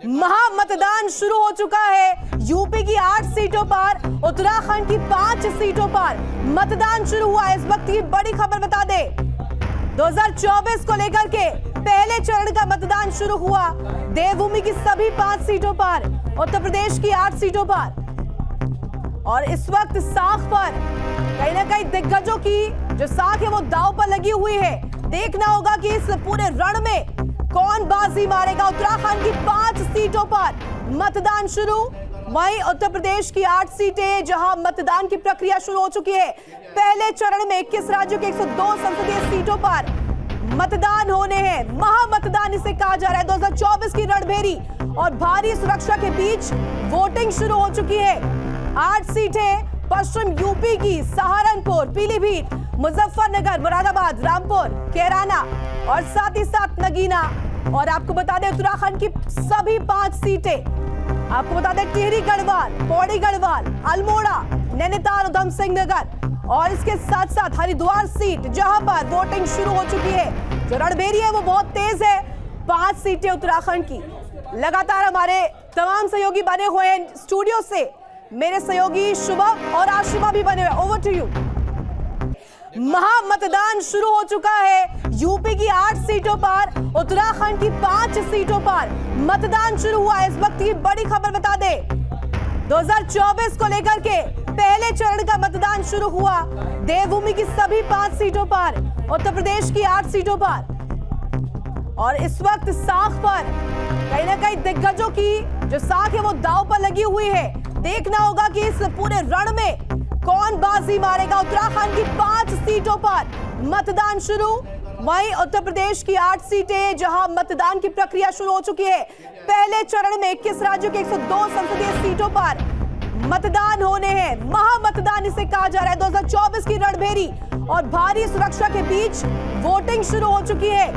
महामतदान शुरू हो चुका है। यूपी की 8 सीटों पर, उत्तराखंड की 5 सीटों पर मतदान शुरू हुआ। इस वक्त की बड़ी खबर बता दे, 2024 को लेकर के पहले चरण का मतदान शुरू हुआ। देवभूमि की सभी 5 सीटों पर, उत्तर प्रदेश की 8 सीटों पर, और इस वक्त साख पर कहीं ना कहीं दिग्गजों की जो साख है वो दांव पर लगी हुई है। देखना होगा कि इस पूरे रण में कौन बाजी मारेगा। उत्तराखंड की 5 सीटों पर मतदान शुरू, वहीं उत्तर प्रदेश की 8 सीटें जहां मतदान की प्रक्रिया शुरू हो चुकी है। पहले चरण में 21 राज्यों के 102 संसदीय सीटों पर मतदान होने हैं। महामतदान इसे कहा जा रहा है। 2024 की रणभेरी और भारी सुरक्षा के बीच वोटिंग शुरू हो चुकी है। 8 सीटें पश्चिम यूपी की सहारनपुर, पीलीभीत, मुजफ्फरनगर, मुरादाबाद, रामपुर, कैराना और साथ ही साथ नगीना। और आपको बता दें उत्तराखंड की सभी 5 सीटें, आपको बता दें टिहरी गढ़वाल, पौड़ी गढ़वाल, अल्मोड़ा, नैनीताल, उधम सिंह नगर और इसके साथ साथ हरिद्वार सीट जहां पर वोटिंग शुरू हो चुकी है। जो रणभेरी है वो बहुत तेज है। 5 सीटें उत्तराखंड की। लगातार हमारे तमाम सहयोगी बने हुए हैं स्टूडियो से। मेरे सहयोगी शुभम और आशिमा भी बने हुए। Over to you. महामतदान शुरू हो चुका है। यूपी की 8 सीटों पर, उत्तराखंड की 5 सीटों पर मतदान शुरू हुआ। इस वक्त की बड़ी खबर बता दे, 2024 को लेकर के पहले चरण का मतदान शुरू हुआ। देवभूमि की सभी 5 सीटों पर, उत्तर प्रदेश की 8 सीटों पर, और इस वक्त साख पर कहीं ना कहीं दिग्गजों की जो साख है वो दांव पर लगी हुई है। देखना होगा कि इस पूरे रण में कौन बाजी मारेगा। उत्तराखंड की 5 सीटों पर मतदान शुरू, वहीं उत्तर प्रदेश की 8 सीटें जहां मतदान की प्रक्रिया शुरू हो चुकी है। पहले चरण में 21 राज्यों के 102 संसदीय सीटों पर मतदान होने हैं। महामतदान इसे कहा जा रहा है। 2024 की रणभेरी और भारी सुरक्षा के बीच वोटिंग शुरू हो चुकी है।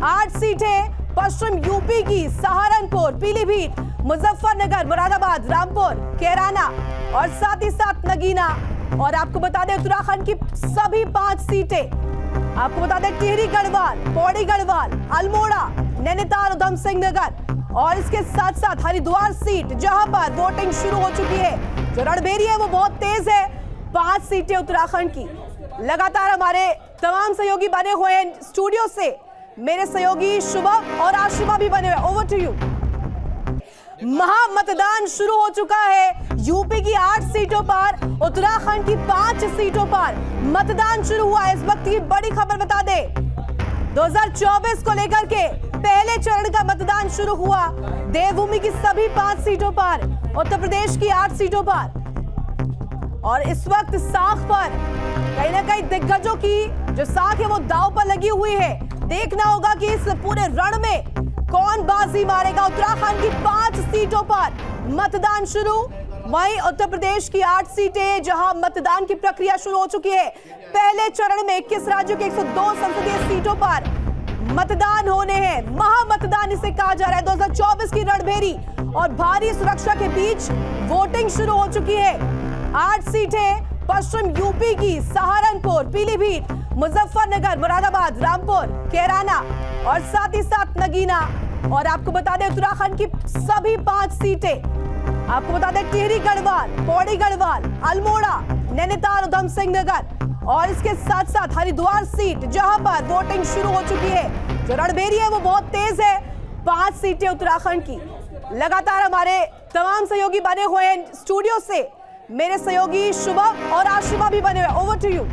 8 सीटें पश्चिम यूपी की सहारनपुर, पीलीभीत, मुजफ्फरनगर, मुरादाबाद, रामपुर, कैराना और साथ ही साथ नगीना। और आपको बता दें उत्तराखंड की सभी 5 सीटें, आपको बता दें टिहरी गढ़वाल, पौड़ी गढ़वाल, अल्मोड़ा, नैनीताल, उधम सिंह नगर और इसके साथ साथ हरिद्वार सीट जहां पर वोटिंग शुरू हो चुकी है। जो रणभेरी है वो बहुत तेज है। 5 सीटें उत्तराखंड की। लगातार हमारे तमाम सहयोगी बने हुए हैं स्टूडियो से। मेरे सहयोगी शुभम और आशिमा भी बने हुए। Over to you. महामतदान शुरू हो चुका है। यूपी की 8 सीटों पर, उत्तराखंड की 5 सीटों पर मतदान शुरू हुआ। इस वक्त की बड़ी खबर बता दे, 2024 को लेकर के पहले चरण का मतदान शुरू हुआ। देवभूमि की सभी 5 सीटों पर, उत्तर प्रदेश की 8 सीटों पर, और इस वक्त साख पर कहीं ना कहीं दिग्गजों की जो साख है वो दांव पर लगी हुई है। देखना होगा कि इस पूरे रण में कौन बाजी मारेगा। उत्तराखंड की 5 सीटों पर मतदान शुरू, वहीं उत्तर प्रदेश की 8 सीटें जहां मतदान की प्रक्रिया शुरू हो चुकी है। पहले चरण में 21 राज्यों के 102 संसदीय सीटों पर मतदान होने हैं। महामतदान इसे कहा जा रहा है। 2024 की रणभेरी और भारी सुरक्षा के बीच वोटिंग शुरू हो चुकी है। 8 सीटें पश्चिम यूपी की सहारनपुर, पीलीभीत, मुजफ्फरनगर, मुरादाबाद, रामपुर, कैराना और साथ ही साथ नगीना। और आपको बता दें उत्तराखंड की सभी 5 सीटें, आपको बता दें टिहरी गढ़वाल, पौड़ी गढ़वाल, अल्मोड़ा, नैनीताल, उधम सिंह नगर और इसके साथ साथ हरिद्वार सीट जहां पर वोटिंग शुरू हो चुकी है। जो रणभेरी है वो बहुत तेज है। 5 सीटें उत्तराखंड की। लगातार हमारे तमाम सहयोगी बने हुए हैं स्टूडियो से। मेरे सहयोगी शुभम और आशिमा भी बने हुए। Over to you.